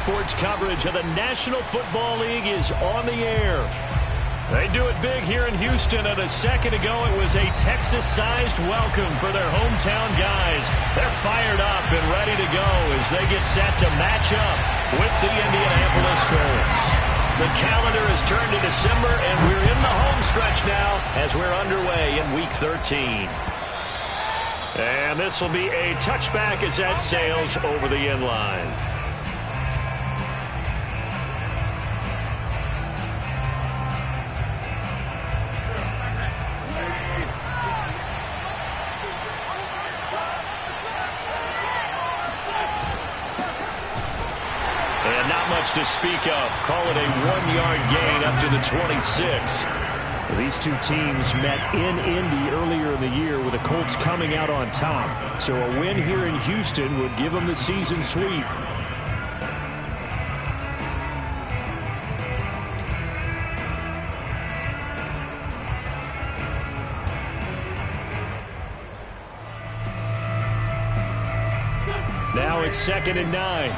Sports coverage of the National Football League is on the air. They do it big here in Houston, and a second ago it was a Texas-sized welcome for their hometown guys. They're fired up and ready to go as they get set to match up with the Indianapolis Colts. The calendar has turned to December, and we're in the home stretch now as we're underway in Week 13. And this will be a touchback as that sails over the end line. And not much to speak of. Call it a 1-yard gain up to the 26. These two teams met in Indy earlier in the year with the Colts coming out on top. So a win here in Houston would give them the season sweep. Now it's 2nd and 9.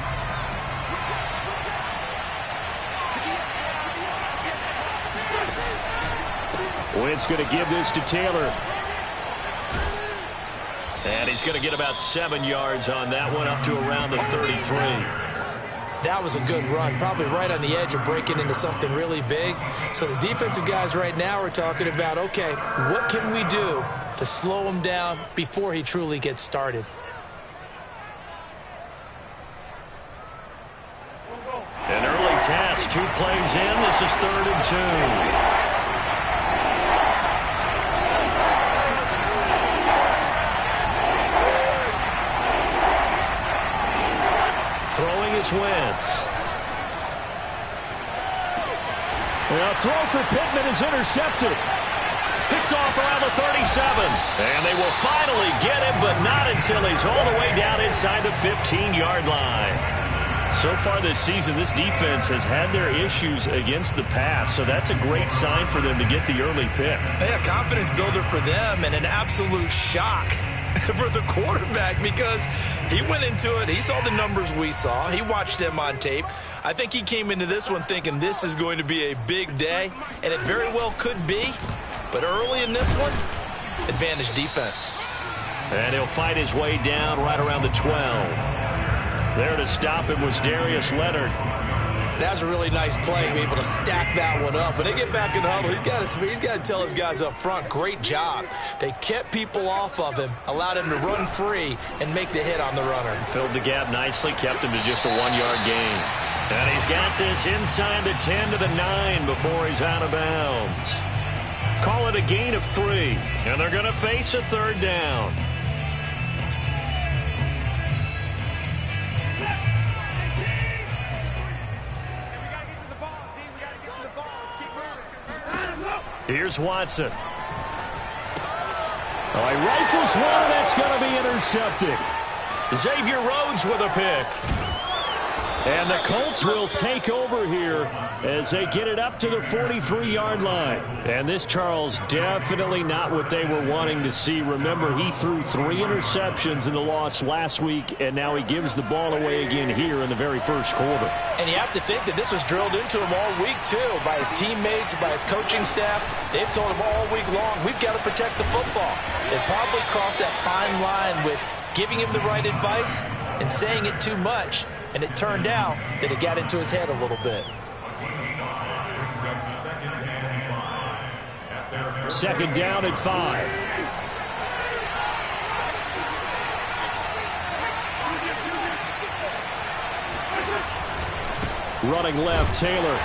Wentz going to give this to Taylor. And he's going to get about 7 yards on that one, up to around the 33. That was a good run, probably right on the edge of breaking into something really big. So the defensive guys right now are talking about, okay, what can we do to slow him down before he truly gets started? An early test, 2 plays in. This is 3rd and 2. Throwing is Wentz. A throw for Pittman is intercepted. Picked off around the 37. And they will finally get him, but not until he's all the way down inside the 15-yard line. So far this season, this defense has had their issues against the pass, so that's a great sign for them to get the early pick. Yeah, confidence builder for them and an absolute shock for the quarterback because he went into it. He saw the numbers we saw. He watched them on tape. I think he came into this one thinking this is going to be a big day, and it very well could be. But early in this one, advantage defense. And he'll fight his way down right around the 12. There to stop him was Darius Leonard. That was a really nice play to be able to stack that one up. When they get back in the huddle, he's got to tell his guys up front, great job. They kept people off of him, allowed him to run free, and make the hit on the runner. Filled the gap nicely, kept him to just a 1-yard gain. And he's got this inside the 10 to the 9 before he's out of bounds. Call it a gain of 3, and they're going to face a 3rd down. Here's Watson. Oh, he rifles one, that's going to be intercepted. Xavier Rhodes with a pick. And the Colts will take over here as they get it up to the 43-yard line. And this, Charles, definitely not what they were wanting to see. Remember, he threw 3 interceptions in the loss last week, and now he gives the ball away again here in the very first quarter. And you have to think that this was drilled into him all week, too, by his teammates, by his coaching staff. They've told him all week long, we've got to protect the football. They probably crossed that fine line with giving him the right advice and saying it too much. And it turned out that it got into his head a little bit. 2nd down at 5. Running left, Taylor.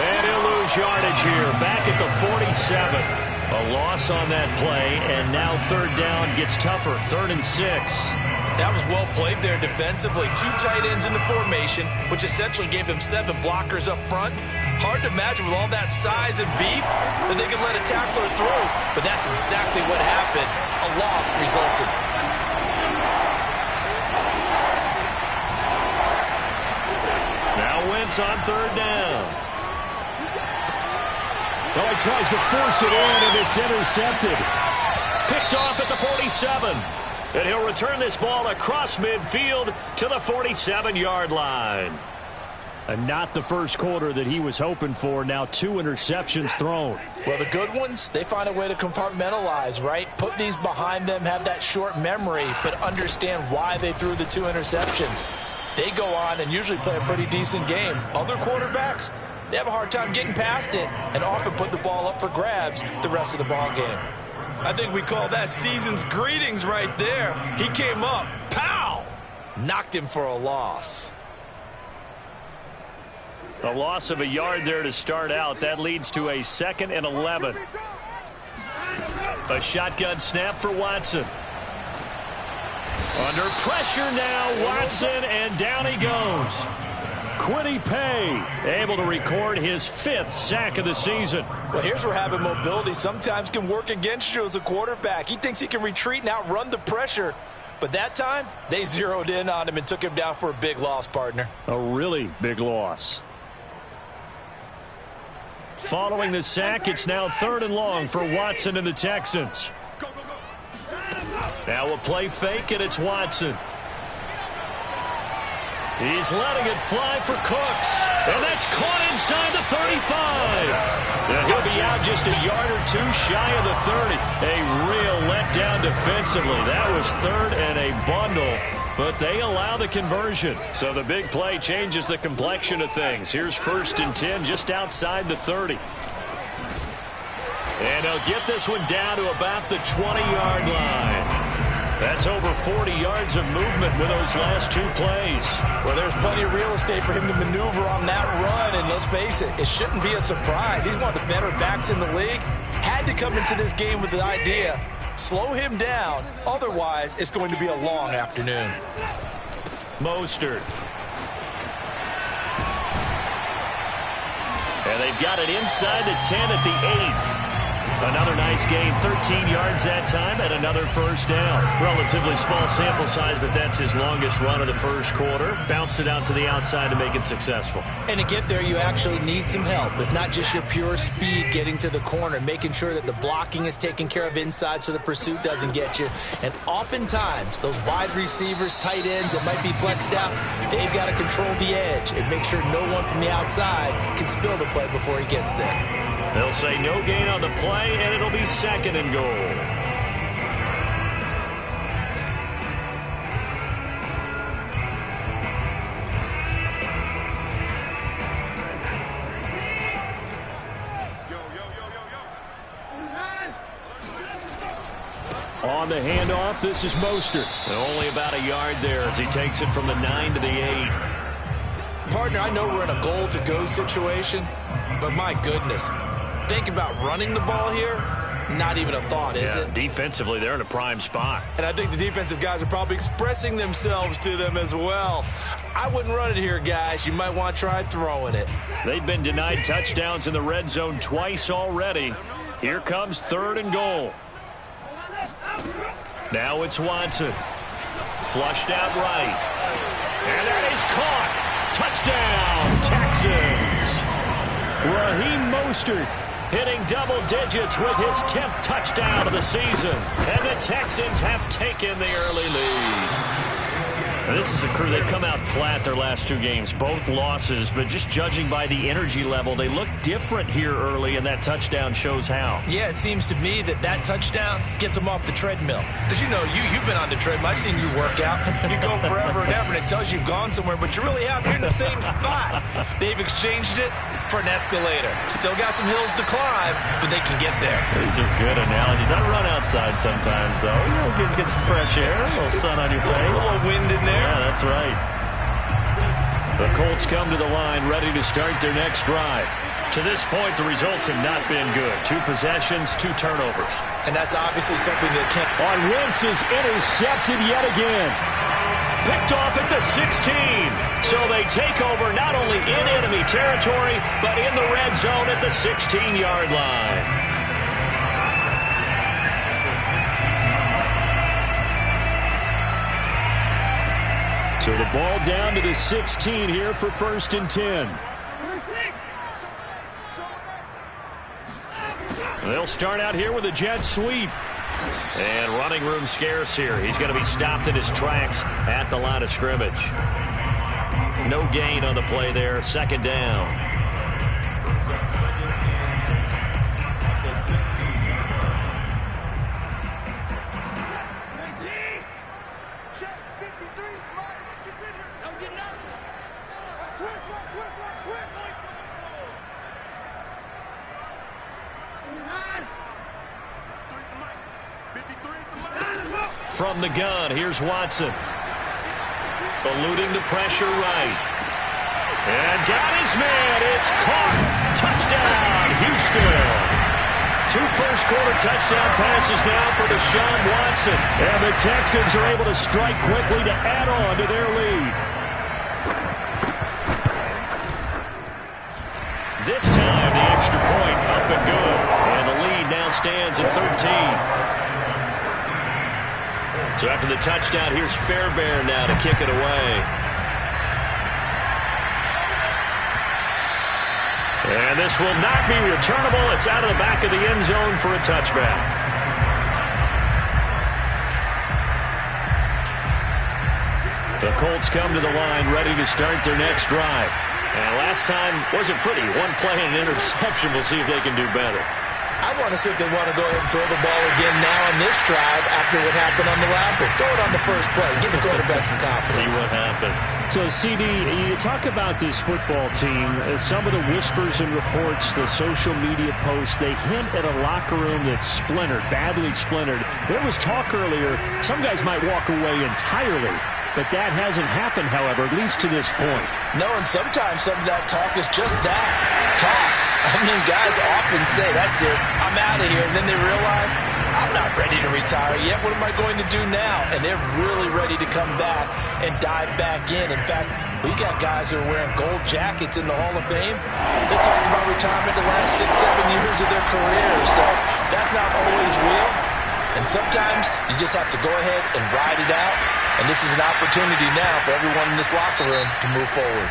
And he'll lose yardage here. Back at the 47. A loss on that play, and now 3rd down gets tougher. 3rd and 6. That was well played there defensively. 2 tight ends in the formation, which essentially gave them 7 blockers up front. Hard to imagine with all that size and beef that they could let a tackler through. But that's exactly what happened. A loss resulted. Now Wentz on 3rd down. Oh, he tries to force it in, and it's intercepted. Picked off at the 47. And he'll return this ball across midfield to the 47-yard line. And not the first quarter that he was hoping for. Now 2 interceptions thrown. Well, the good ones, they find a way to compartmentalize, right? Put these behind them, have that short memory, but understand why they threw the 2 interceptions. They go on and usually play a pretty decent game. Other quarterbacks, they have a hard time getting past it and often put the ball up for grabs the rest of the ball game. I think we call that season's greetings right there. He came up, pow! Knocked him for a loss. A loss of a yard there to start out. That leads to a 2nd and 11. A shotgun snap for Watson. Under pressure now, Watson, and down he goes. Kwity Paye able to record his 5th sack of the season. Well, here's where having mobility sometimes can work against you as a quarterback. He thinks he can retreat and outrun the pressure. But that time, they zeroed in on him and took him down for a big loss, partner. A really big loss. Following the sack, it's now 3rd and long for Watson and the Texans. Now a play fake, and it's Watson. He's letting it fly for Cooks. And that's caught inside the 35. And he'll be out just a yard or 2 shy of the 30. A real letdown defensively. That was 3rd and a bundle. But they allow the conversion. So the big play changes the complexion of things. Here's 1st and 10 just outside the 30. And he'll get this one down to about the 20-yard line. That's over 40 yards of movement with those last 2 plays. Well, there's plenty of real estate for him to maneuver on that run. And let's face it, it shouldn't be a surprise. He's one of the better backs in the league. Had to come into this game with the idea, slow him down. Otherwise, it's going to be a long afternoon. Mostert. And they've got it inside the 10 at the 8. Another nice gain, 13 yards that time, and another 1st down. Relatively small sample size, but that's his longest run of the first quarter. Bounced it out to the outside to make it successful. And to get there, you actually need some help. It's not just your pure speed getting to the corner, making sure that the blocking is taken care of inside so the pursuit doesn't get you. And oftentimes, those wide receivers, tight ends that might be flexed out, they've got to control the edge and make sure no one from the outside can spill the play before he gets there. They'll say no gain on the play, and it'll be 2nd and goal. On the handoff, this is Mostert. And only about a yard there as he takes it from the 9 to the 8. Partner, I know we're in a goal-to-go situation, but my goodness. Think about running the ball here, not even a thought, is it? Defensively, they're in a prime spot. And I think the defensive guys are probably expressing themselves to them as well. I wouldn't run it here, guys. You might want to try throwing it. They've been denied touchdowns in the red zone twice already. Here comes 3rd and goal. Now it's Watson. Flushed out right. And that is caught. Touchdown, Texans. Raheem Mostert hitting double digits with his 10th touchdown of the season. And the Texans have taken the early lead. Now, this is a crew, they've come out flat their last 2 games, both losses, but just judging by the energy level, they look different here early, and that touchdown shows how. Yeah, it seems to me that touchdown gets them off the treadmill. Because, you know, you've been on the treadmill. I've seen you work out. You go forever and ever, and it tells you you've gone somewhere, but you really have. You're in the same spot. They've exchanged it for an escalator. Still got some hills to climb, but they can get there. These are good analogies. I run outside sometimes, though. You know, get some fresh air, a little sun on your face. A little wind in there. Yeah, that's right. The Colts come to the line ready to start their next drive. To this point, the results have not been good. 2 possessions, 2 turnovers. And that's obviously something that can't... On Wentz is intercepted yet again. Picked off at the 16. So they take over not only in enemy territory, but in the red zone at the 16-yard line. So the ball down to the 16 here for 1st and 10. They'll start out here with a jet sweep. And running room scarce here. He's going to be stopped in his tracks at the line of scrimmage. No gain on the play there. Second down. From the gun, here's Watson. Eluding the pressure right. And got his man. It's caught. Touchdown, Houston. 2 first-quarter touchdown passes now for Deshaun Watson. And the Texans are able to strike quickly to add on to their lead. This time, the extra point up and good. And the lead now stands at 13. So after the touchdown, here's Fairbairn now to kick it away. And this will not be returnable. It's out of the back of the end zone for a touchback. The Colts come to the line ready to start their next drive. And last time wasn't pretty. 1 play and an interception. We'll see if they can do better. I want to see if they want to go ahead and throw the ball again now on this drive after what happened on the last one. Throw it on the first play. Give the quarterback some confidence. See what happens. So, CD, you talk about this football team. Some of the whispers and reports, the social media posts, they hint at a locker room that's splintered, badly splintered. There was talk earlier, some guys might walk away entirely. But that hasn't happened, however, at least to this point. No, and sometimes some of that talk is just that, talk. I mean, guys often say, that's it, I'm out of here. And then they realize, I'm not ready to retire yet. What am I going to do now? And they're really ready to come back and dive back in. In fact, we got guys who are wearing gold jackets in the Hall of Fame. They talked about retirement the last 6-7 years of their careers. So that's not always real. And sometimes you just have to go ahead and ride it out. And this is an opportunity now for everyone in this locker room to move forward.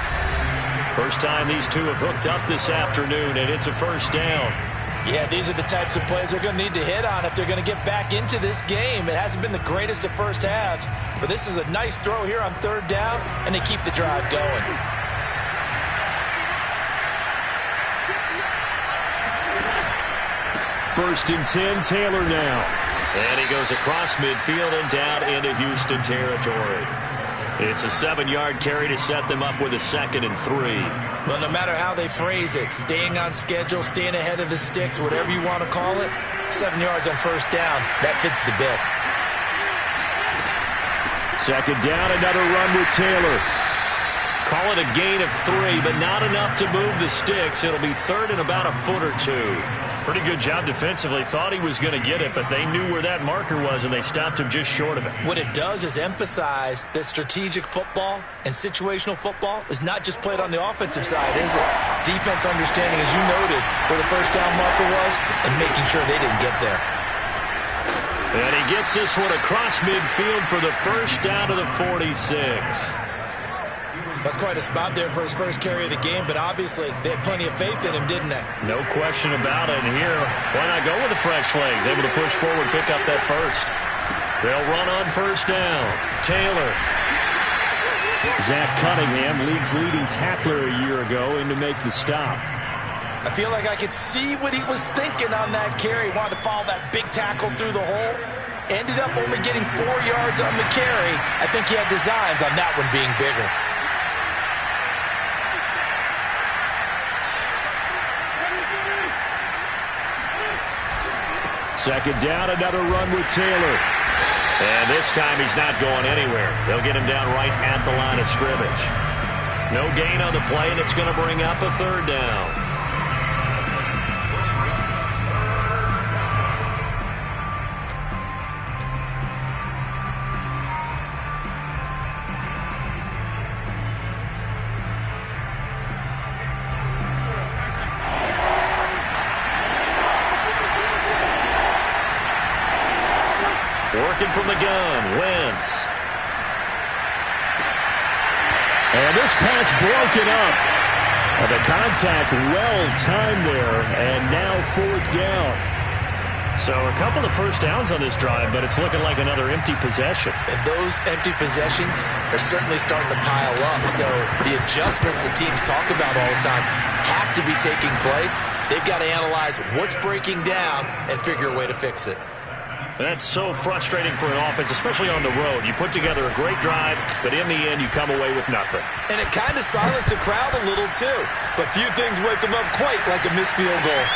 First time these two have hooked up this afternoon, and it's a first down. Yeah, these are the types of plays they're going to need to hit on if they're going to get back into this game. It hasn't been the greatest of first halves, but this is a nice throw here on third down, and they keep the drive going. First and 10, Taylor now. And he goes across midfield and down into Houston territory. It's a 7-yard carry to set them up with a 2nd and 3. Well, no matter how they phrase it, staying on schedule, staying ahead of the sticks, whatever you want to call it, 7 yards on first down, that fits the bill. 2nd down, another run with Taylor. Call it a gain of 3, but not enough to move the sticks. It'll be 3rd and about a foot or 2. Pretty good job defensively. Thought he was going to get it, but they knew where that marker was, and they stopped him just short of it. What it does is emphasize that strategic football and situational football is not just played on the offensive side, is it? Defense understanding, as you noted, where the first down marker was and making sure they didn't get there. And he gets this one across midfield for the first down to the 46. That's quite a spot there for his first carry of the game, but obviously they had plenty of faith in him, didn't they? No question about it. And here, why not go with the fresh legs? Able to push forward, pick up that first. They'll run on first down. Taylor. Zach Cunningham, league's leading tackler a year ago, in to make the stop. I feel like I could see what he was thinking on that carry. Wanted to follow that big tackle through the hole. Ended up only getting 4 yards on the carry. I think he had designs on that one being bigger. Second down, another run with Taylor. And this time he's not going anywhere. They'll get him down right at the line of scrimmage. No gain on the play, and it's going to bring up a 3rd down. Working from the gun, Wentz. And this pass broken up. And the contact well timed there, and now 4th down. So a couple of first downs on this drive, but it's looking like another empty possession. And those empty possessions are certainly starting to pile up. So the adjustments that teams talk about all the time have to be taking place. They've got to analyze what's breaking down and figure a way to fix it. That's so frustrating for an offense, especially on the road. You put together a great drive, but in the end, you come away with nothing. And it kind of silenced the crowd a little, too. But few things wake them up quite like a missed field goal.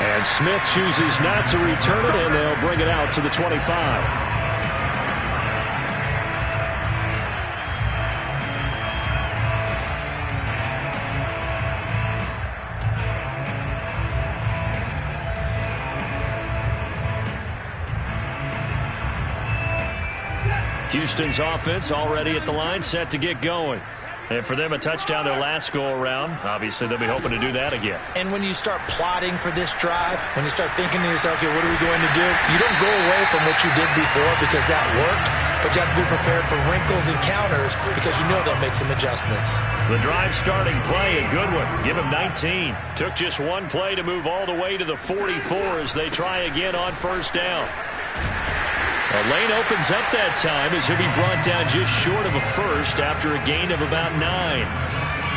And Smith chooses not to return it, and they'll bring it out to the 25. Houston's offense already at the line, set to get going. And for them, a touchdown their last go-around. Obviously, they'll be hoping to do that again. And when you start plotting for this drive, when you start thinking to yourself, okay, what are we going to do? You don't go away from what you did before because that worked, but you have to be prepared for wrinkles and counters because you know they'll make some adjustments. The drive starting play, a good one. Give him 19. Took just one play to move all the way to the 44 as they try again on first down. A lane opens up that time as he'll be brought down just short of a first after a gain of about 9.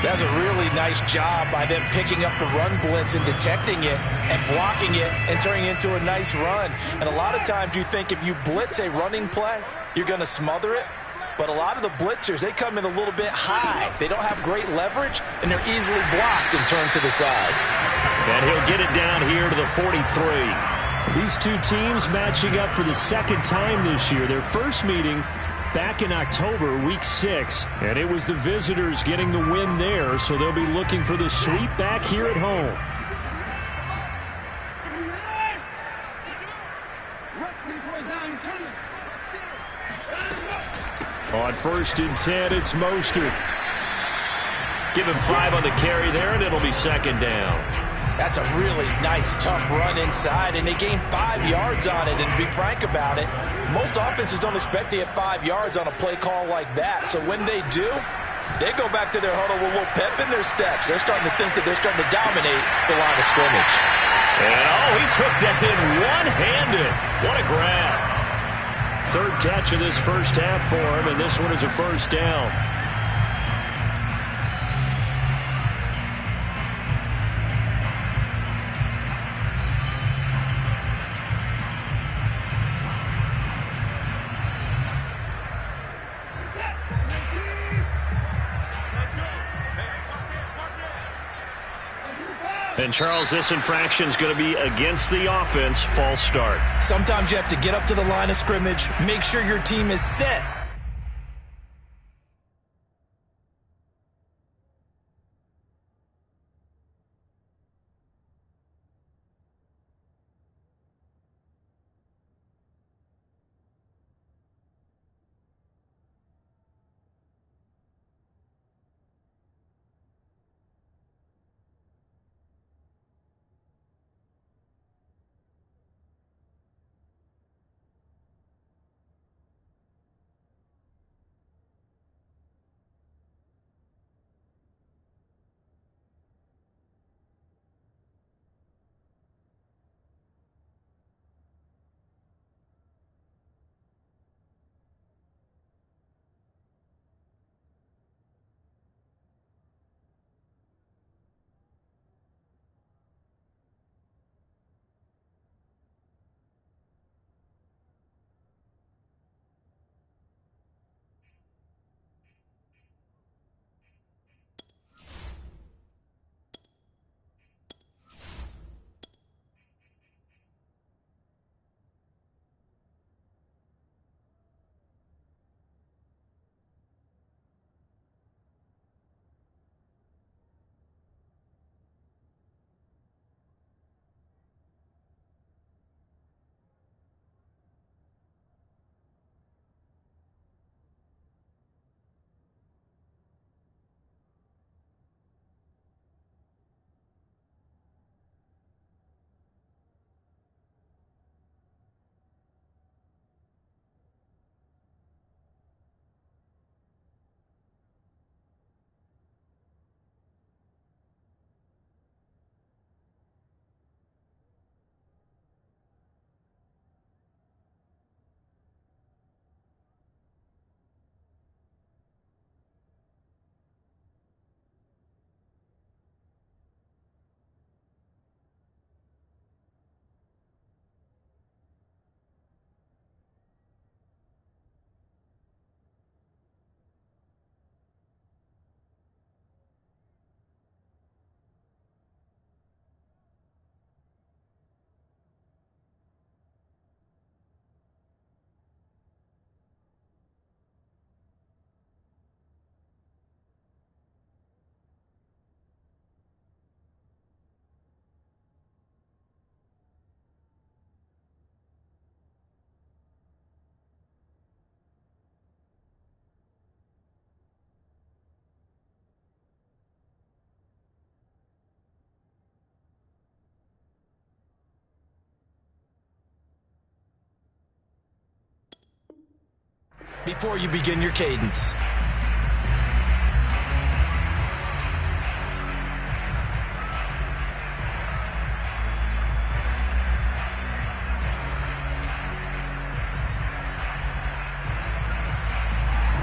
That's a really nice job by them picking up the run blitz and detecting it and blocking it and turning it into a nice run. And a lot of times you think if you blitz a running play, you're going to smother it. But a lot of the blitzers, they come in a little bit high. They don't have great leverage, and they're easily blocked and turned to the side. And he'll get it down here to the 43. These two teams matching up for the second time this year. Their first meeting back in October, week 6. And it was the visitors getting the win there, so they'll be looking for the sweep back here at home. On 1st and 10, it's Mostert. Give him 5 on the carry there, and it'll be second down. That's a really nice, tough run inside, and they gained 5 yards on it. And to be frank about it, most offenses don't expect to get 5 yards on a play call like that. So when they do, they go back to their huddle with a little pep in their steps. They're starting to think that they're starting to dominate the line of scrimmage. And, he took that in one-handed. What a grab. 3rd catch of this first half for him, and this one is a first down. And, Charles, this infraction is going to be against the offense. False start. Sometimes you have to get up to the line of scrimmage, make sure your team is set. before you begin your cadence.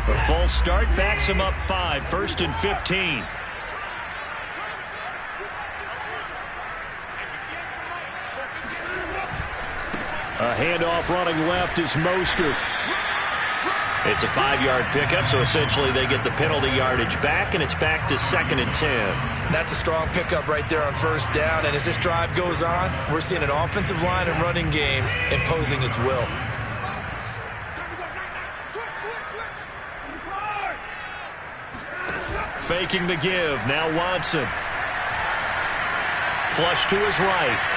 A false start backs him up 5, 1st and 15. A handoff running left is Mostert. It's a 5-yard pickup, so essentially they get the penalty yardage back, and it's back to 2nd and 10. That's a strong pickup right there on 1st down, and as this drive goes on, we're seeing an offensive line and running game imposing its will. Faking the give, now Watson. Flush to his right.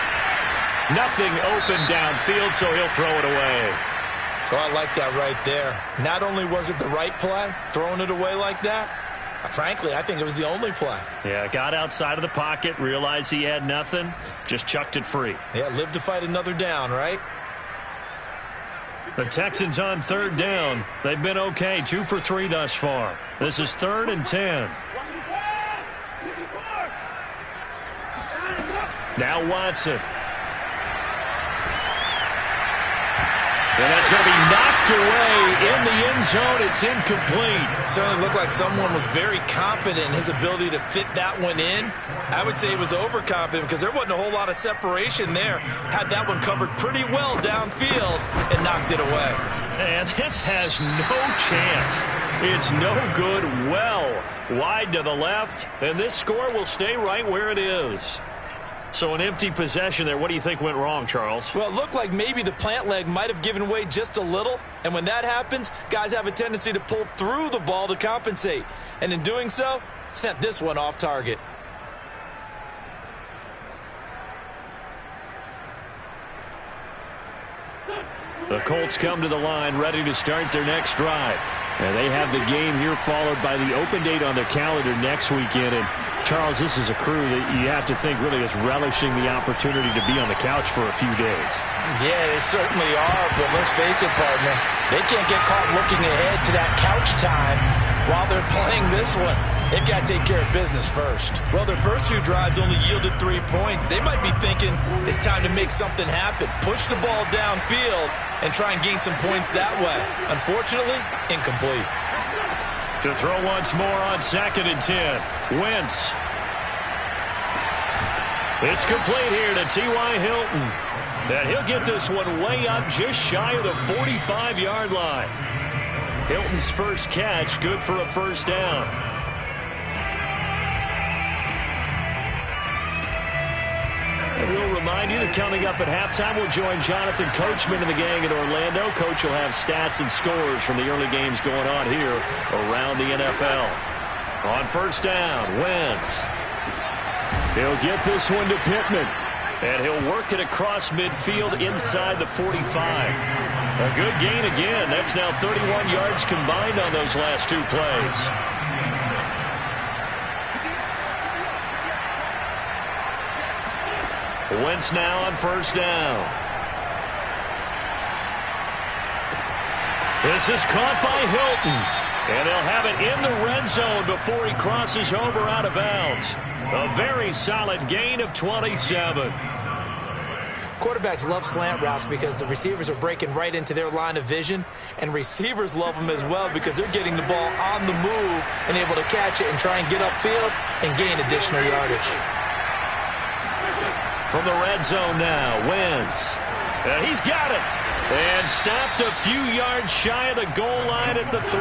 Nothing open downfield, so he'll throw it away. So I like that right there. Not only was it the right play, throwing it away like that, frankly, I think it was the only play. Yeah, got outside of the pocket, realized he had nothing, just chucked it free. Yeah, live to fight another down, right? The Texans on 3rd down. They've been okay, 2 for 3 thus far. This is 3rd and 10. Now Watson. And that's going to be knocked away in the end zone. It's incomplete. Certainly looked like someone was very confident in his ability to fit that one in. I would say he was overconfident because there wasn't a whole lot of separation there. Had that one covered pretty well downfield and knocked it away. And this has no chance. It's no good, well wide to the left, and this score will stay right where it is. So an empty possession there. What do you think went wrong, Charles? Well, it looked like maybe the plant leg might have given way just a little. And when that happens, guys have a tendency to pull through the ball to compensate. And in doing so, sent this one off target. The Colts come to the line ready to start their next drive. And they have the game here followed by the open date on their calendar next weekend. And Charles, this is a crew that you have to think really is relishing the opportunity to be on the couch for a few days. Yeah, they certainly are, but let's face it, partner. They can't get caught looking ahead to that couch time while they're playing this one. They've got to take care of business first. Well, their first 2 drives only yielded 3 points. They might be thinking it's time to make something happen. Push the ball downfield and try and gain some points that way. Unfortunately, incomplete. To throw once more on 2nd and 10. Wentz. It's complete here to T.Y. Hilton. And he'll get this one way up just shy of the 45-yard line. Hilton's first catch, good for a 1st down. And we'll remind you that coming up at halftime, we'll join Jonathan Coachman and the gang in Orlando. Coach will have stats and scores from the early games going on here around the NFL. On 1st down, Wentz. He'll get this one to Pittman. And he'll work it across midfield inside the 45. A good gain again. That's now 31 yards combined on those last 2 plays. Wentz now on 1st down. This is caught by Hilton. And they'll have it in the red zone before he crosses over out of bounds. A very solid gain of 27. Quarterbacks love slant routes because the receivers are breaking right into their line of vision, and receivers love them as well because they're getting the ball on the move and able to catch it and try and get upfield and gain additional yardage. From the red zone now, Wentz. He's got it. And stopped a few yards shy of the goal line at the 3.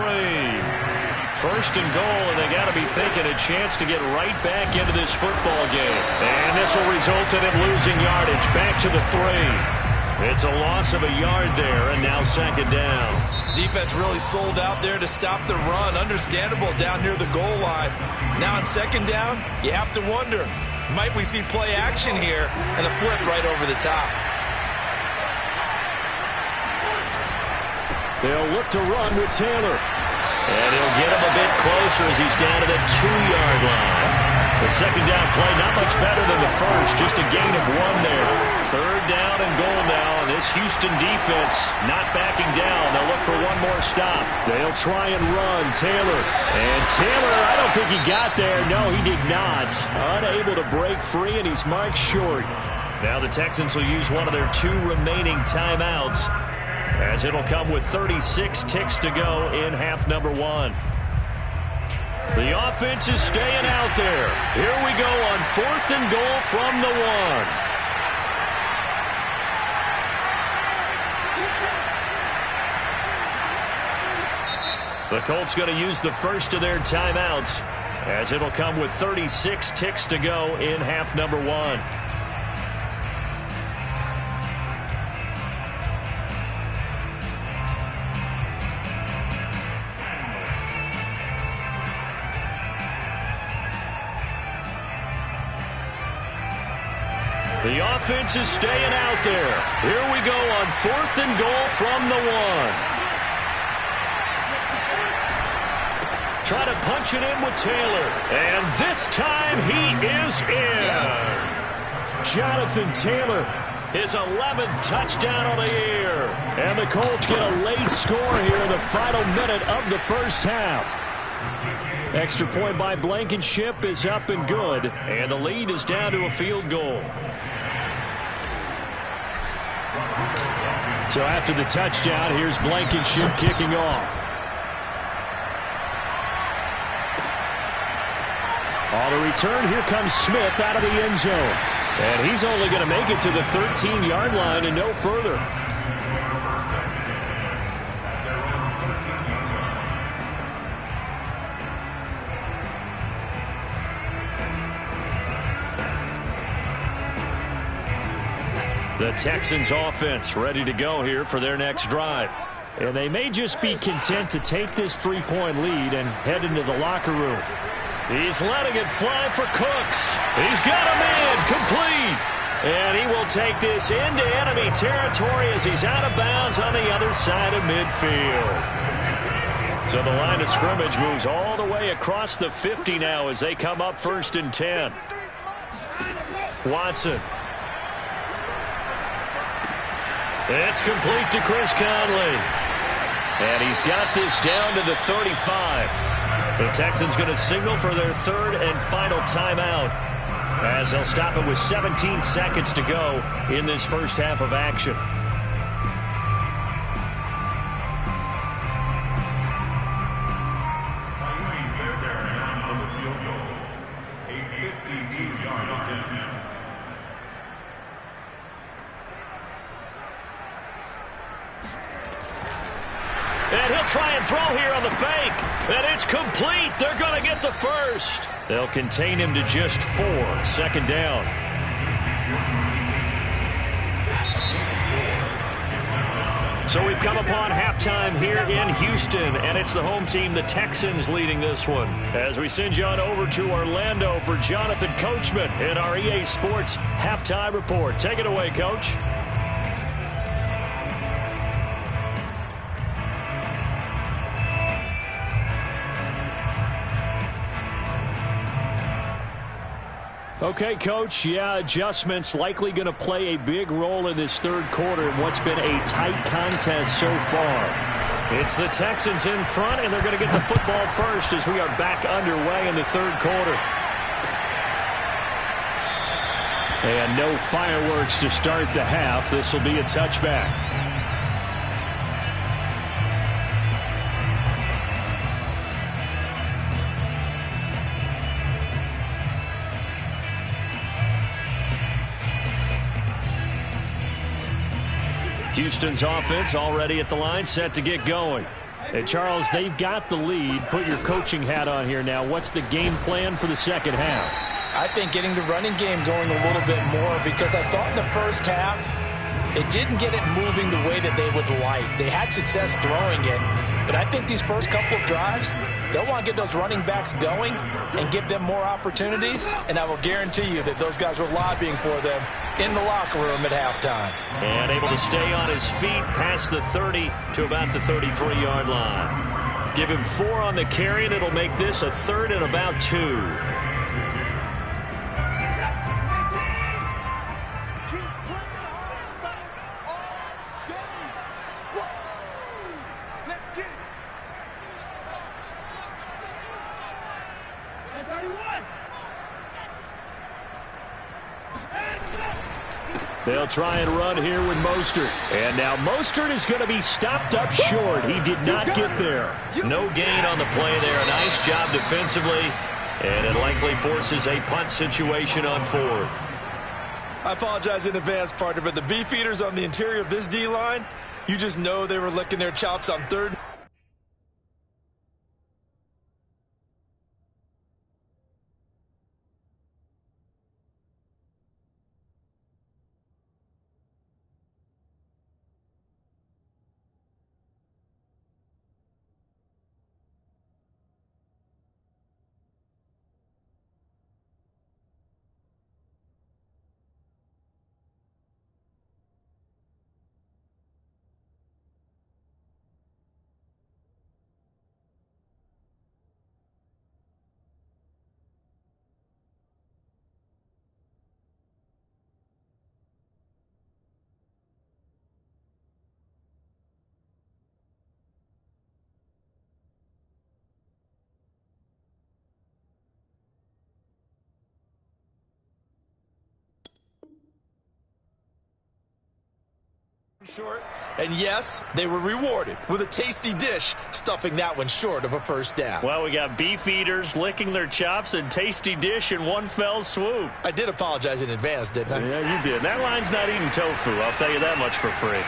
1st and goal, and they got to be thinking a chance to get right back into this football game. And this will result in him losing yardage back to the 3. It's a loss of a yard there, and now 2nd down. Defense really sold out there to stop the run. Understandable down near the goal line. Now on 2nd down, you have to wonder, might we see play action here and a flip right over the top? They'll look to run with Taylor. And he'll get him a bit closer as he's down to the 2-yard line. The second down play, not much better than the first, just a gain of 1 there. Third down and goal now, and this Houston defense not backing down. They'll look for one more stop. They'll try and run. Taylor. And Taylor, I don't think he got there. No, he did not. Unable to break free, and he's marked short. Now the Texans will use one of their 2 remaining timeouts, as it'll come with 36 ticks to go in half number 1. The offense is staying out there. Here we go on 4th and goal from the 1. The Colts going to use the first of their timeouts, as it'll come with 36 ticks to go in half number 1. The offense is staying out there. Here we go on 4th and goal from the 1. Try to punch it in with Taylor. And this time he is in. Yes. Jonathan Taylor, his 11th touchdown on the year. And the Colts get a late score here in the final minute of the first half. Extra point by Blankenship is up and good. And the lead is down to a field goal. So after the touchdown, here's Blankenship kicking off. On the return, here comes Smith out of the end zone. And he's only going to make it to the 13-yard line and no further. The Texans offense ready to go here for their next drive. And they may just be content to take this 3-point lead and head into the locker room. He's letting it fly for Cooks. He's got a man complete. And he will take this into enemy territory as he's out of bounds on the other side of midfield. So the line of scrimmage moves all the way across the 50 now as they come up 1st and 10. Watson. It's complete to Chris Conley. And he's got this down to the 35. The Texans going to signal for their 3rd and final timeout, as they'll stop it with 17 seconds to go in this first half of action. And he'll try and throw here on the fake. And it's complete. They're going to get the first. They'll contain him to just 4. 2nd down. So we've come upon halftime here in Houston, and it's the home team, the Texans, leading this one. As we send you on over to Orlando for Jonathan Coachman in our EA Sports Halftime Report. Take it away, Coach. Okay, Coach, yeah, adjustments likely going to play a big role in this 3rd quarter in what's been a tight contest so far. It's the Texans in front, and they're going to get the football first as we are back underway in the 3rd quarter. And no fireworks to start the half. This will be a touchback. Houston's offense already at the line, set to get going. And Charles, they've got the lead. Put your coaching hat on here now. What's the game plan for the second half? I think getting the running game going a little bit more, because I thought in the first half it didn't get it moving the way that they would like. They had success throwing it, but I think these first couple of drives, they'll want to get those running backs going and give them more opportunities, and I will guarantee you that those guys were lobbying for them in the locker room at halftime. And able to stay on his feet past the 30 to about the 33-yard line. Give him 4 on the carry, and it'll make this a 3rd and about 2. They'll try and run here with Mostert. And now Mostert is going to be stopped up short. He did not get there. No gain on the play there. A nice job defensively. And it likely forces a punt situation on fourth. I apologize in advance, partner, but the beefeaters on the interior of this D-line, you just know they were licking their chops on third. Short, and yes, they were rewarded with a tasty dish, stuffing that one short of a first down. Well, we got beef eaters licking their chops and tasty dish in one fell swoop. I did apologize in advance, didn't I? Yeah, you did. That line's not eating tofu, I'll tell you that much for free.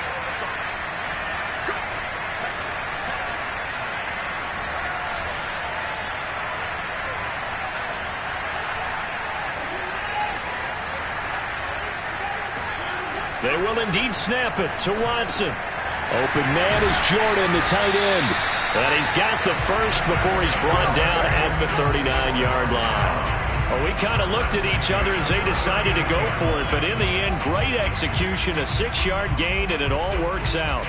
They will indeed snap it to Watson. Open man is Jordan, the tight end. And he's got the first before he's brought down at the 39-yard line. Well, we kind of looked at each other as they decided to go for it, but in the end, great execution, a 6-yard gain, and it all works out.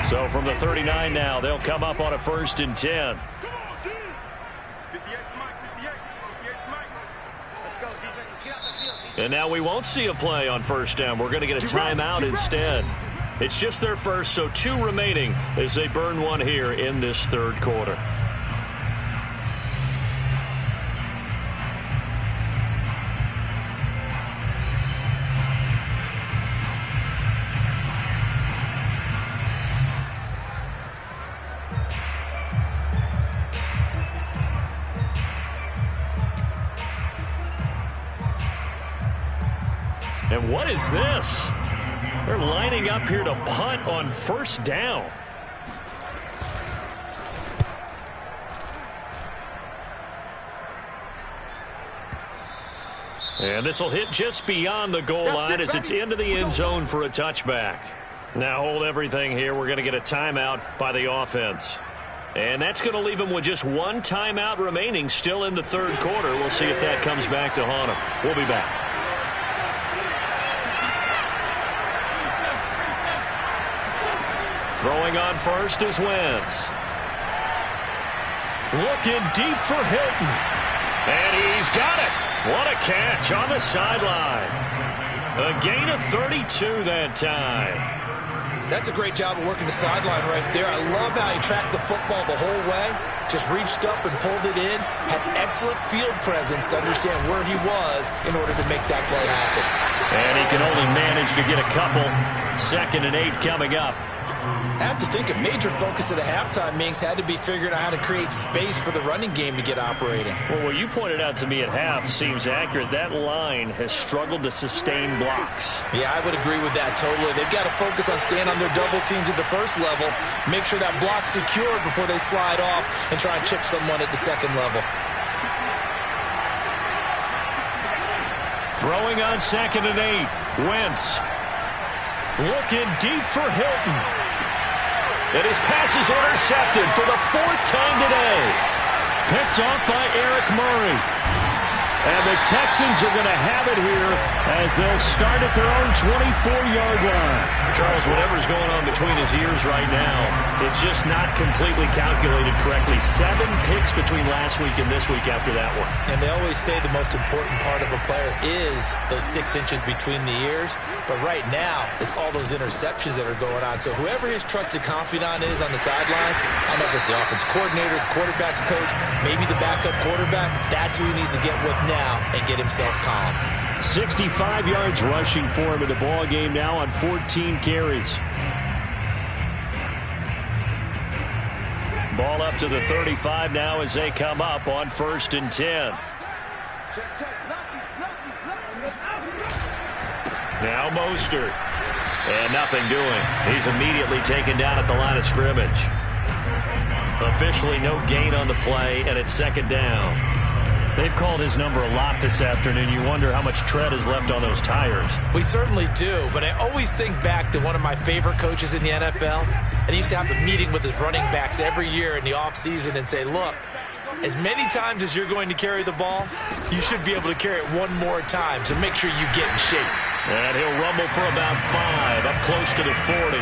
So from the 39 now, they'll come up on a 1st and 10. And now we won't see a play on 1st down. We're going to get a timeout instead. It's just their first, so 2 remaining as they burn one here in this 3rd quarter. And what is this? They're lining up here to punt on 1st down. And this will hit just beyond the goal line as it's into the end zone for a touchback. Now hold everything here. We're going to get a timeout by the offense. And that's going to leave them with just 1 timeout remaining still in the 3rd quarter. We'll see if that comes back to haunt them. We'll be back. Throwing on 1st is Wentz. Looking deep for Hilton. And he's got it. What a catch on the sideline. A gain of 32 that time. That's a great job of working the sideline right there. I love how he tracked the football the whole way. Just reached up and pulled it in. Had excellent field presence to understand where he was in order to make that play happen. And he can only manage to get a couple. 2nd and 8 coming up. I have to think a major focus of the halftime meetings had to be figuring out how to create space for the running game to get operating. Well, what you pointed out to me at half seems accurate. That line has struggled to sustain blocks. Yeah, I would agree with that totally. They've got to focus on staying on their double teams at the 1st level, make sure that block's secured before they slide off and try and chip someone at the 2nd level. Throwing on 2nd and 8. Wentz. Looking deep for Hilton. And his pass is intercepted for the 4th time today. Picked off by Eric Murray. And the the Texans are going to have it here as they'll start at their own 24-yard line. Charles, whatever's going on between his ears right now, it's just not completely calculated correctly. 7 picks between last week and this week after that one. And they always say the most important part of a player is those 6 inches between the ears. But right now, it's all those interceptions that are going on. So whoever his trusted confidant is on the sidelines, I don't know if it's the offensive coordinator, the quarterback's coach, maybe the backup quarterback, that's who he needs to get with now and get himself calm. 65 yards rushing for him in the ball game now on 14 carries. Ball up to the 35 now as they come up on 1st and 10. Now Mostert. And nothing doing. He's immediately taken down at the line of scrimmage. Officially no gain on the play, and it's 2nd down. They've called his number a lot this afternoon. You wonder how much tread is left on those tires. We certainly do, but I always think back to one of my favorite coaches in the NFL. And he used to have a meeting with his running backs every year in the offseason and say, look, as many times as you're going to carry the ball, you should be able to carry it one more time, so make sure you get in shape. And he'll rumble for about 5, up close to the 40.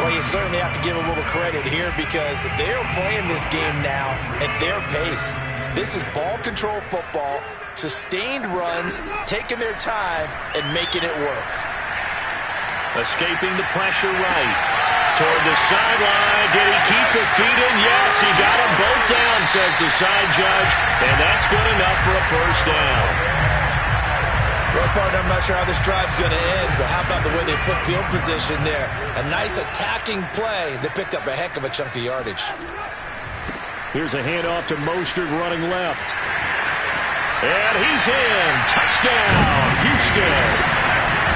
Well, you certainly have to give a little credit here because they're playing this game now at their pace. This is ball control football, sustained runs, taking their time, and making it work. Escaping the pressure right. Toward the sideline. Did he keep the feet in? Yes, he got them both down, says the side judge. And that's good enough for a 1st down. Well, partner, I'm not sure how this drive's going to end, but how about the way they flip field position there? A nice attacking play that picked up a heck of a chunk of yardage. Here's a handoff to Mostert running left. And he's in. Touchdown, Houston.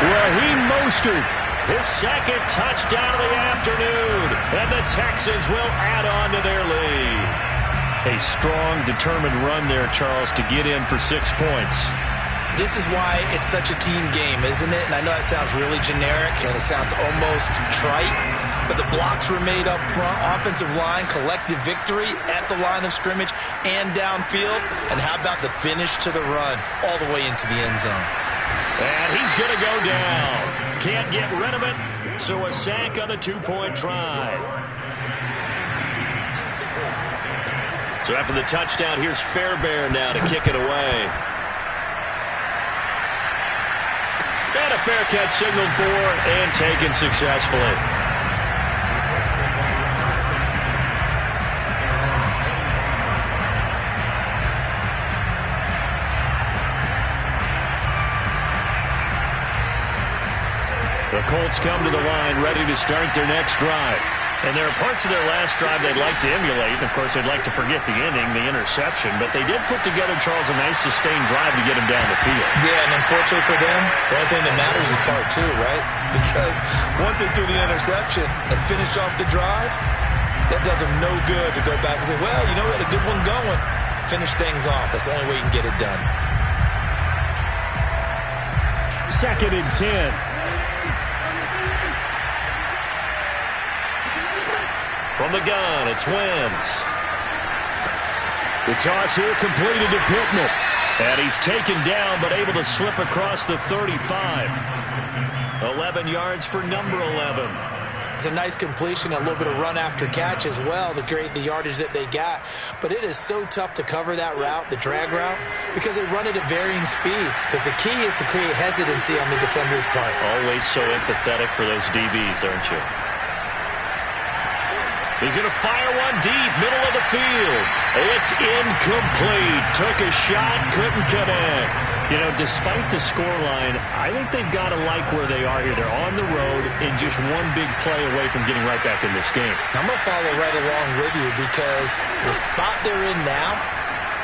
Raheem Mostert, his 2nd touchdown of the afternoon. And the Texans will add on to their lead. A strong, determined run there, Charles, to get in for 6 points. This is why it's such a team game, isn't it? And I know that sounds really generic and it sounds almost trite, but the blocks were made up front, offensive line, collective victory at the line of scrimmage and downfield. And how about the finish to the run all the way into the end zone? And he's going to go down. Can't get rid of it, so a sack on the 2-point try. So after the touchdown, here's Fairbairn now to kick it away. And a fair catch signaled for and taken successfully. The Colts come to the line ready to start their next drive. And there are parts of their last drive they'd like to emulate. And, of course, they'd like to forget the ending, the interception. But they did put together, Charles, a nice sustained drive to get him down the field. Yeah, and unfortunately for them, the only thing that matters is part 2, right? Because once they threw the interception and finished off the drive, that does them no good to go back and say, well, you know, we had a good one going. Finish things off. That's the only way you can get it done. 2nd and 10. From the gun, it's Wentz. The toss here completed to Pittman. And he's taken down, but able to slip across the 35. 11 yards for number 11. It's a nice completion, a little bit of run after catch as well to create the yardage that they got. But it is so tough to cover that route, the drag route, because they run it at varying speeds. Because the key is to create hesitancy on the defender's part. Always so empathetic for those DBs, aren't you? He's going to fire one deep, middle of the field. It's incomplete. Took a shot, couldn't connect. You know, despite the scoreline, I think they've got to like where they are here. They're on the road and just one big play away from getting right back in this game. I'm going to follow right along with you because the spot they're in now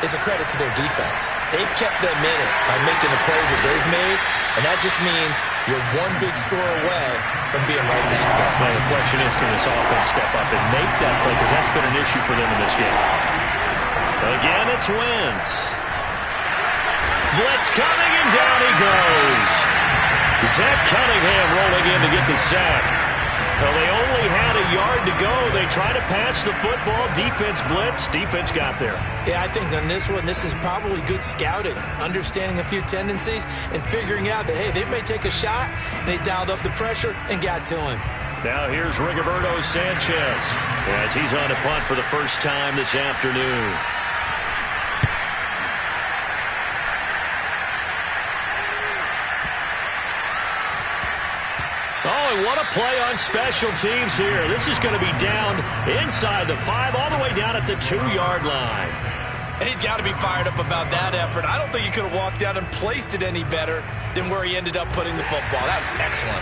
is a credit to their defense. They've kept them in it by making the plays that they've made, and that just means you're one big score away from being right back there. Now, the question is, can this offense step up and make that play? Because that's been an issue for them in this game. Again, it's Wentz. Blitz coming, and down he goes. Zach Cunningham rolling in to get the sack. Well, they only had a yard to go. They tried to pass the football. Defense blitz. Defense got there. Yeah, I think on this one, this is probably good scouting, understanding a few tendencies, and figuring out that, hey, they may take a shot, and they dialed up the pressure and got to him. Now here's Rigoberto Sanchez as he's on a punt for the first time this afternoon. Oh, and what a play on special teams here. This is going to be down inside the 5, all the way down at the 2-yard line. And he's got to be fired up about that effort. I don't think he could have walked out and placed it any better than where he ended up putting the football. That's excellent.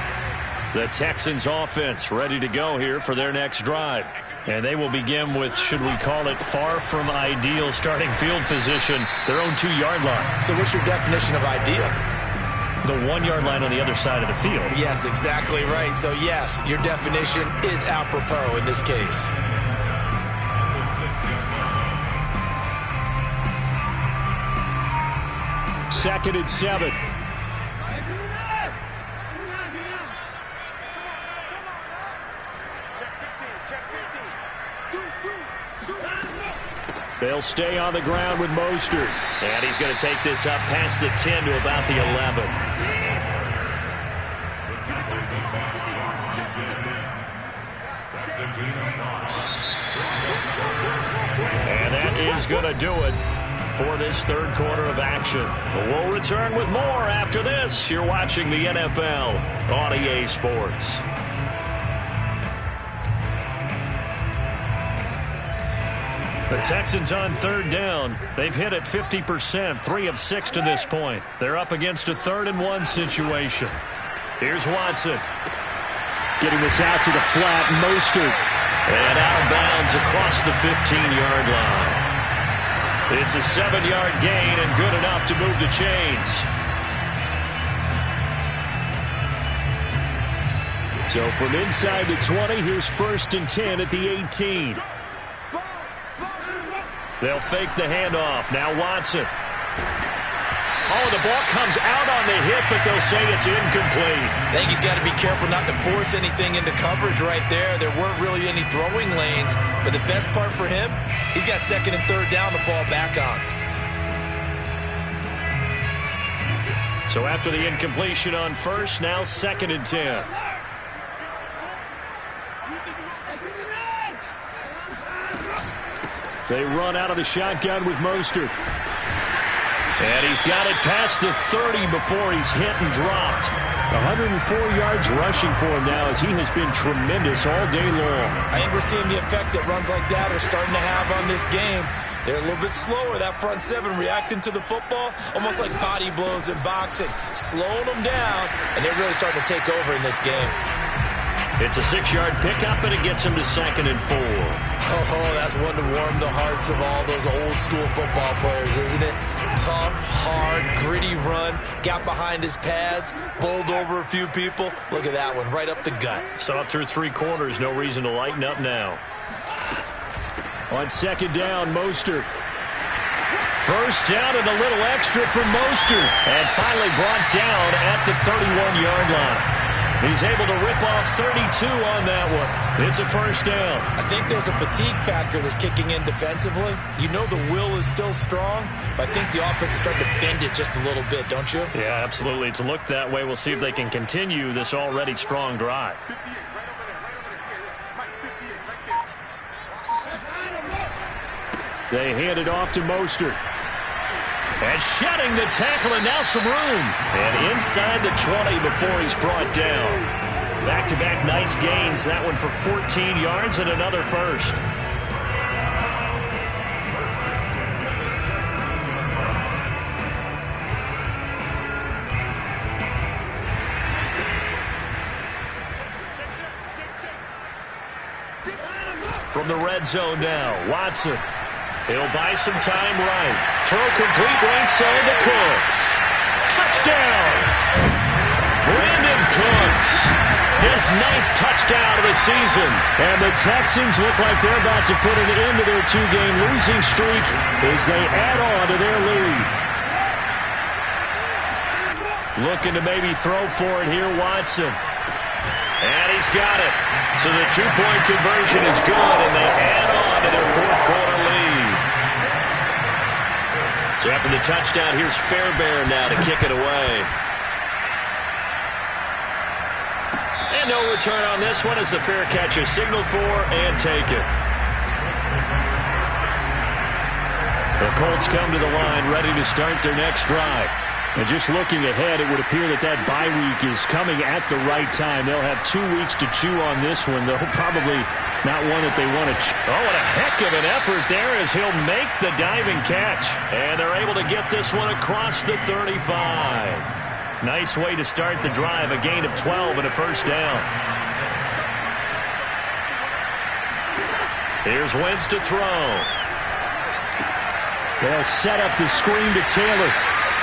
The Texans offense ready to go here for their next drive. And they will begin with, should we call it, far from ideal starting field position, their own 2-yard line. So what's your definition of ideal? The 1-yard line on the other side of the field. Yes, exactly right. So, yes, your definition is apropos in this case. Second and 7. They'll stay on the ground with Mostert. And he's going to take this up past the 10 to about the 11. And that is going to do it for this third quarter of action. We'll return with more after this. You're watching the NFL on EA Sports. The Texans on third down. They've hit it 50%, 3 of 6 to this point. They're up against a 3rd-and-1 situation. Here's Watson. Getting this out to the flat, Mostert. And out of bounds across the 15-yard line. It's a 7-yard gain and good enough to move the chains. So from inside the 20, here's 1st and 10 at the 18. They'll fake the handoff. Now Watson. Oh, the ball comes out on the hit, but they'll say it's incomplete. I think he's got to be careful not to force anything into coverage right there. There weren't really any throwing lanes, but the best part for him, he's got 2nd and 3rd down to fall back on. So after the incompletion on 1st, now 2nd and 10. They run out of the shotgun with Mostert. And he's got it past the 30 before he's hit and dropped. 104 yards rushing for him now as he has been tremendous all day long. I think we're seeing the effect that runs like that are starting to have on this game. They're a little bit slower, that front 7 reacting to the football, almost like body blows in boxing, slowing them down, and they're really starting to take over in this game. It's a 6-yard pickup, and it gets him to 2nd and 4. Oh, that's one to warm the hearts of all those old-school football players, isn't it? Tough, hard, gritty run, got behind his pads, bowled over a few people. Look at that one, right up the gut. So up through 3 quarters, no reason to lighten up now. On 2nd down, Mostert. 1st down and a little extra for Mostert. And finally brought down at the 31-yard line. He's able to rip off 32 on that one. It's a 1st down. I think there's a fatigue factor that's kicking in defensively. You know the will is still strong, but I think the offense is starting to bend it just a little bit, don't you? Yeah, absolutely. It's looked that way. We'll see if they can continue this already strong drive. They hand it off to Mostert. And shedding the tackle, and now some room. And inside the 20 before he's brought down. Back-to-back nice gains. That one for 14 yards and another 1st. From the red zone now, Watson. He'll buy some time right. Throw complete right side to Cooks. Touchdown! Brandon Cooks. His 9th touchdown of the season. And the Texans look like they're about to put an end to their 2-game losing streak as they add on to their lead. Looking to maybe throw for it here, Watson. And he's got it. So the two-point conversion is good, and they add on to their fourth-quarter lead. So after the touchdown, here's Fairbairn now to kick it away. And no return on this one as the fair catch is signaled for and taken. The Colts come to the line ready to start their next drive. And just looking ahead, it would appear that that bye week is coming at the right time. They'll have 2 weeks to chew on this one, though probably not one that they want to chew. Oh, what a heck of an effort there as he'll make the diving catch. And they're able to get this one across the 35. Nice way to start the drive, a gain of 12 and a first down. Here's Wentz to throw. They'll set up the screen to Taylor.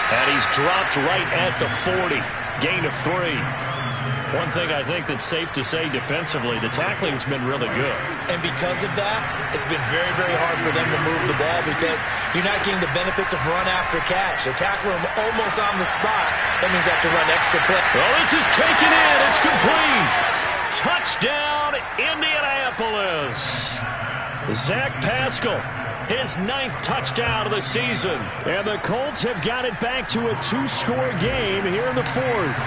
And he's dropped right at the 40. Gain of 3. One thing I think that's safe to say defensively, the tackling has been really good. And because of that, it's been very, very hard for them to move the ball because you're not getting the benefits of run after catch. They're tackling them almost on the spot. That means they have to run extra play. Oh, this is taken in. It's complete. Touchdown, Indianapolis. Zach Pascal. His 9th touchdown of the season. And the Colts have got it back to a 2-score game here in the 4th.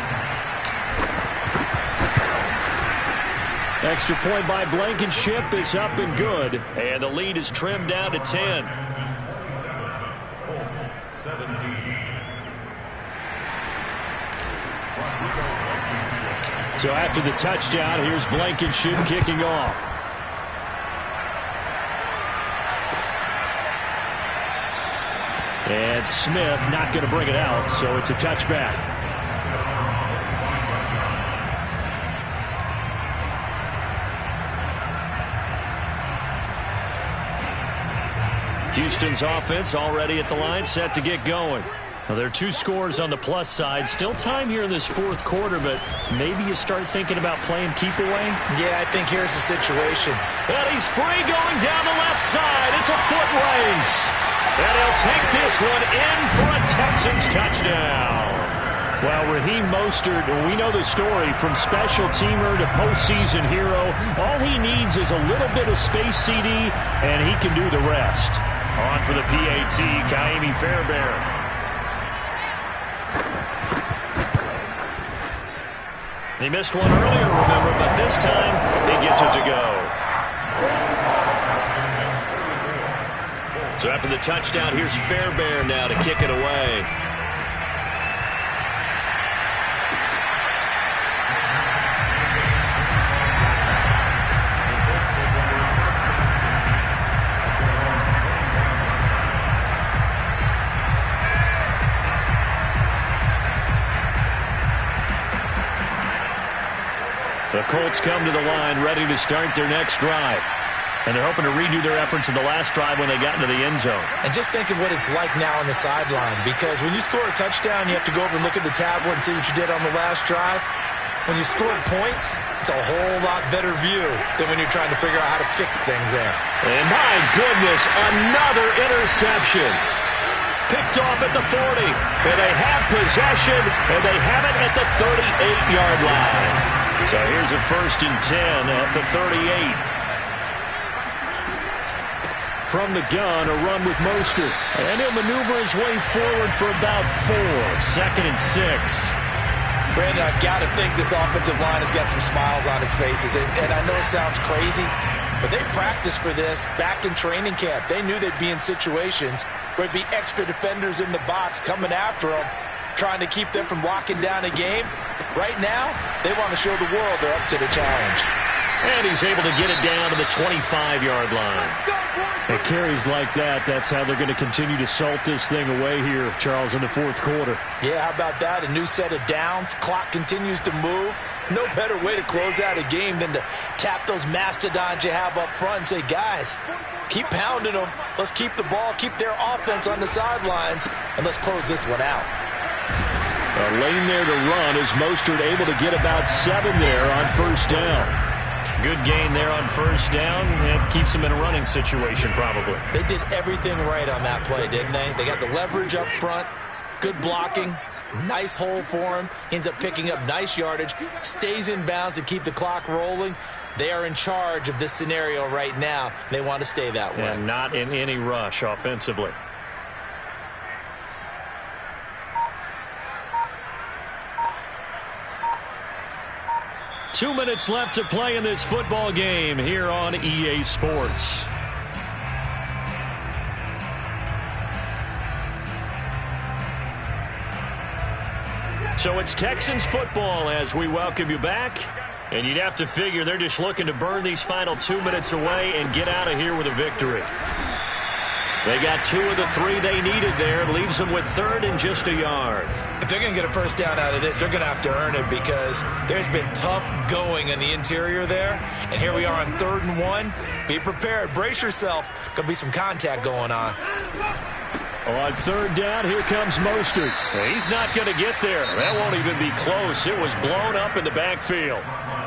Extra point by Blankenship is up and good. And the lead is trimmed down to 10. Colts 17. So after the touchdown, here's Blankenship kicking off. And Smith not going to bring it out, so it's a touchback. Houston's offense already at the line, set to get going. Well, there are 2 scores on the plus side. Still time here in this 4th quarter, but maybe you start thinking about playing keep away? Yeah, I think here's the situation. And he's free going down the left side. It's a foot race. And he'll take this one in for a Texans touchdown. Well, Raheem Mostert, we know the story, from special teamer to postseason hero. All he needs is a little bit of space, CD, and he can do the rest. On for the PAT, Kaimi Fairbairn. He missed one earlier, remember, but this time he gets it to go. So after the touchdown, here's Fairbairn now to kick it away. The Colts come to the line ready to start their next drive. And they're hoping to redo their efforts in the last drive when they got into the end zone. And just think of what it's like now on the sideline, because when you score a touchdown, you have to go over and look at the tablet and see what you did on the last drive. When you scored points, it's a whole lot better view than when you're trying to figure out how to fix things there. And my goodness, another interception. Picked off at the 40. And they have possession, and they have it at the 38-yard line. So here's a 1st and 10 at the 38. From the gun, a run with Mostert. And he'll maneuver his way forward for about 4. 2nd and 6. Brandon, I've got to think this offensive line has got some smiles on its faces. And I know it sounds crazy, but they practiced for this back in training camp. They knew they'd be in situations where there'd be extra defenders in the box coming after them, trying to keep them from locking down a game. Right now, they want to show the world they're up to the challenge. And he's able to get it down to the 25-yard line. It carries like that. That's how they're going to continue to salt this thing away here, Charles, in the 4th quarter. Yeah, how about that? A new set of downs. Clock continues to move. No better way to close out a game than to tap those mastodons you have up front and say, guys, keep pounding them. Let's keep the ball, keep their offense on the sidelines, and let's close this one out. A lane there to run. Is Mostert able to get about 7 there on 1st down? Good gain there on 1st down. It keeps them in a running situation, probably. They did everything right on that play, didn't they? They got the leverage up front. Good blocking. Nice hole for him. Ends up picking up nice yardage. Stays in bounds to keep the clock rolling. They are in charge of this scenario right now. They want to stay that way. And not in any rush offensively. Two minutes left to play in this football game here on EA Sports. So it's Texans football as we welcome you back. And you'd have to figure they're just looking to burn these final 2 minutes away and get out of here with a victory. They got 2 of the 3 they needed there. Leaves them with 3rd and just a yard. If they're going to get a first down out of this, they're going to have to earn it because there's been tough going in the interior there. And here we are on 3rd and 1. Be prepared. Brace yourself. Going to be some contact going on. On 3rd down, here comes Mostert. He's not going to get there. That won't even be close. It was blown up in the backfield.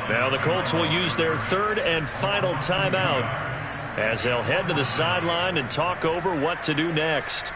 Now the Colts will use their 3rd and final timeout as they'll head to the sideline and talk over what to do next.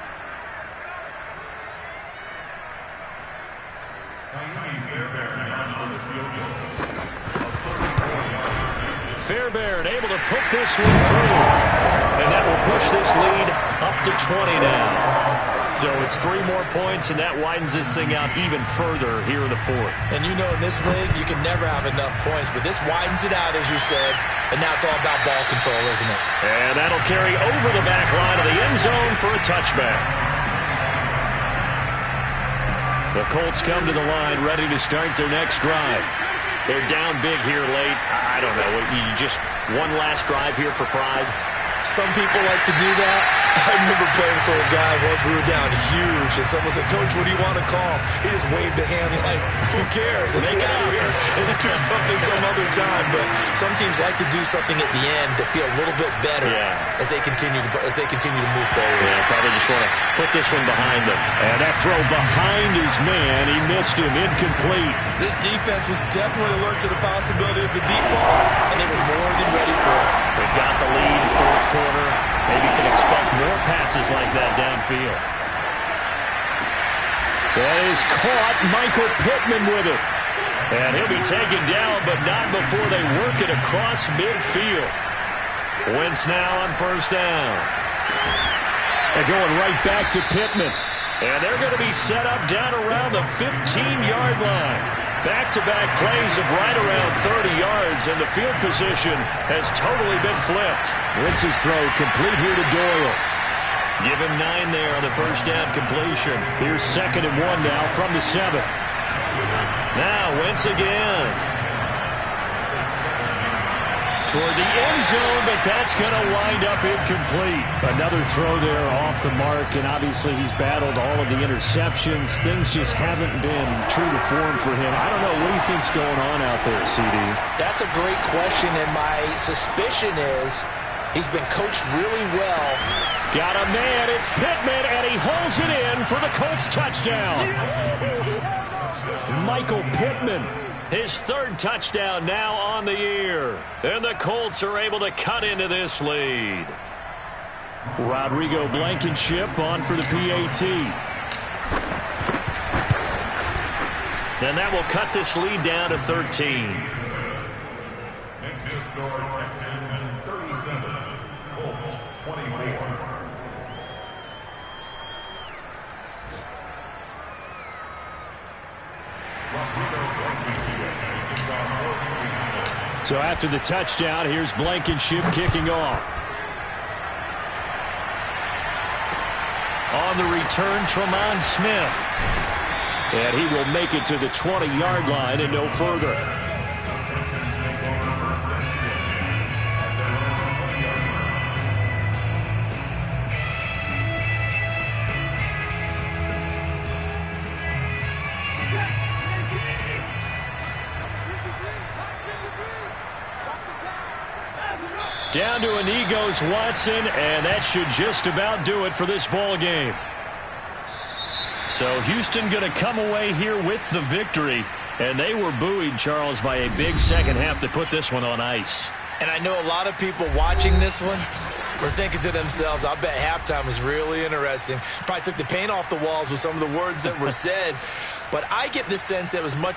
Fairbairn able to put this one through. And that will push this lead up to 20 now. So it's 3 more points, and that widens this thing out even further here in the 4th. And you know in this league, you can never have enough points, but this widens it out, as you said, and now it's all about ball control, isn't it? And that'll carry over the back line of the end zone for a touchback. The Colts come to the line ready to start their next drive. They're down big here late. I don't know. You just one last drive here for pride. Some people like to do that. I remember playing for a guy once. We were down huge, and someone said, "Coach, what do you want to call?" He just waved a hand like, "Who cares? Let's get out of here and do something some other time." But some teams like to do something at the end to feel a little bit better as they continue to move forward. Yeah, probably just want to put this one behind them. And that throw behind his man, he missed him, incomplete. This defense was definitely alert to the possibility of the deep ball, and they were more than ready for it. They've got the lead, 4th quarter. Maybe you can expect more passes like that downfield. That is caught. Michael Pittman with it. And he'll be taken down, but not before they work it across midfield. Wentz now on 1st down. They're going right back to Pittman. And they're going to be set up down around the 15-yard line. Back-to-back plays of right around 30 yards, and the field position has totally been flipped. Wentz's throw complete here to Doyle. Give him 9 there on the 1st down completion. Here's 2nd and 1 now from the 7. Now Wentz again. Toward the end zone, but that's going to wind up incomplete. Another throw there off the mark, and obviously he's battled all of the interceptions. Things just haven't been true to form for him. I don't know. What do you think's going on out there, CD? That's a great question, and my suspicion is he's been coached really well. Got a man. It's Pittman, and he holds it in for the Colts touchdown. Michael Pittman. His 3rd touchdown now on the year. And the Colts are able to cut into this lead. Rodrigo Blankenship on for the PAT. And that will cut this lead down to 13. Next is score Texans 37, Colts 24. So after the touchdown, here's Blankenship kicking off. On the return, Tremont Smith. And he will make it to the 20-yard line and no further. Down to a knee goes Watson, and that should just about do it for this ball game. So Houston going to come away here with the victory, and they were buoyed, Charles, by a big second half to put this one on ice. And I know a lot of people watching this one, were thinking to themselves, I bet halftime was really interesting. Probably took the paint off the walls with some of the words that were said. But I get the sense that it was much